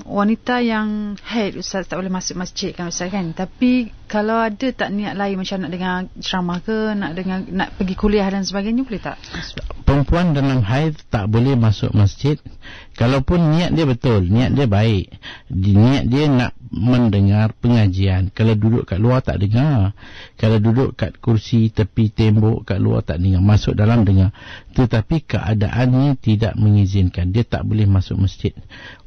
wanita yang haid, Ustaz, tak boleh masuk masjid kan, Ustaz, kan? Tapi kalau ada tak niat lain, macam nak dengar ceramah ke, nak pergi kuliah dan sebagainya, boleh tak? Perempuan dalam haid tak boleh masuk masjid. Kalaupun niat dia betul, niat dia baik, niat dia nak mendengar pengajian. Kalau duduk kat luar tak dengar, kalau duduk kat kursi tepi tembok kat luar tak dengar, masuk dalam dengar. Tetapi keadaannya tidak mengizinkan, dia tak boleh masuk masjid.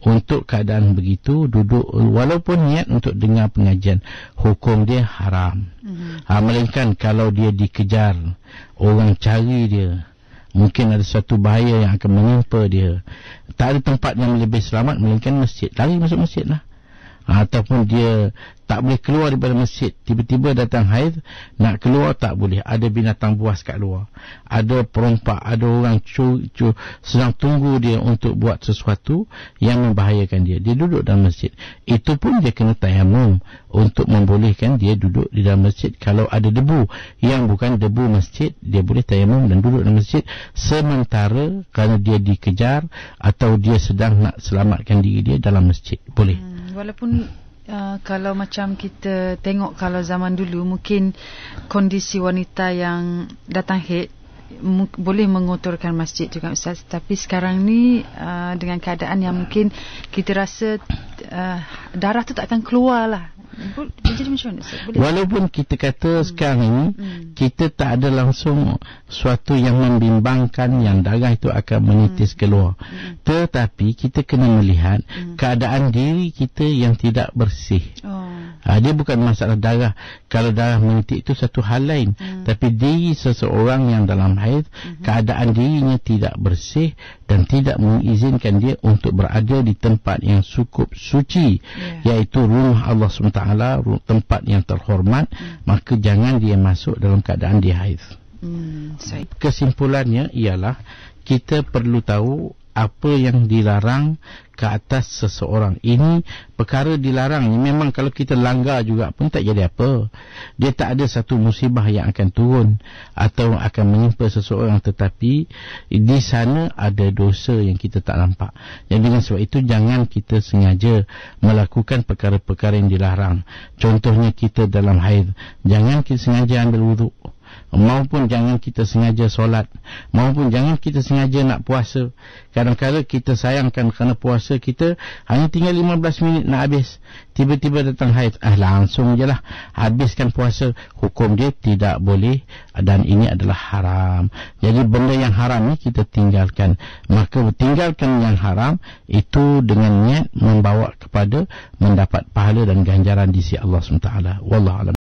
Untuk keadaan begitu, duduk walaupun niat untuk dengar pengajian, hukum dia haram. Melainkan kalau dia dikejar, orang cari dia, mungkin ada satu bahaya yang akan menimpa dia, tak ada tempat yang lebih selamat melainkan masjid, lari masuk masjid lah. Ataupun dia tak boleh keluar daripada masjid, tiba-tiba datang haid, nak keluar tak boleh, ada binatang buas kat luar, ada perompak, ada orang sedang tunggu dia untuk buat sesuatu yang membahayakan dia, dia duduk dalam masjid, itu pun dia kena tayamum untuk membolehkan dia duduk di dalam masjid. Kalau ada debu yang bukan debu masjid, dia boleh tayamum dan duduk dalam masjid, sementara kerana dia dikejar atau dia sedang nak selamatkan diri dia dalam masjid, boleh. Walaupun kalau macam kita tengok, kalau zaman dulu mungkin kondisi wanita yang datang haid boleh mengotorkan masjid juga, Ustaz. Tapi sekarang ni dengan keadaan yang mungkin kita rasa darah tu tak akan keluar lah. Jadi macam mana, Ustaz? Boleh? Walaupun kita kata sekarang ini kita tak ada langsung suatu yang membimbangkan yang darah itu akan menitis keluar, tetapi kita kena melihat keadaan diri kita yang tidak bersih. Dia bukan masalah darah. Kalau darah menitik itu satu hal lain, tapi diri seseorang yang dalam haid, keadaan dirinya tidak bersih dan tidak mengizinkan dia untuk berada di tempat yang cukup suci, iaitu rumah Allah SWT, tempat yang terhormat, maka jangan dia masuk dalam keadaan dia haid. Kesimpulannya ialah kita perlu tahu apa yang dilarang ke atas seseorang. Ini perkara dilarang ni memang kalau kita langgar juga pun tak jadi apa. Dia tak ada satu musibah yang akan turun atau akan menimpa seseorang, tetapi di sana ada dosa yang kita tak nampak. Jadi dengan sebab itu jangan kita sengaja melakukan perkara-perkara yang dilarang. Contohnya kita dalam haid, jangan kita sengaja ambil wuduk, maupun jangan kita sengaja solat, maupun jangan kita sengaja nak puasa. Kadang-kadang kita sayangkan kerana puasa kita hanya tinggal 15 minit nak habis, tiba-tiba datang haid, langsung je lah habiskan puasa. Hukum dia tidak boleh dan ini adalah haram. Jadi benda yang haram ni kita tinggalkan. Maka tinggalkan yang haram itu dengan niat membawa kepada mendapat pahala dan ganjaran di sisi Allah SWT. Wallahu a'lam.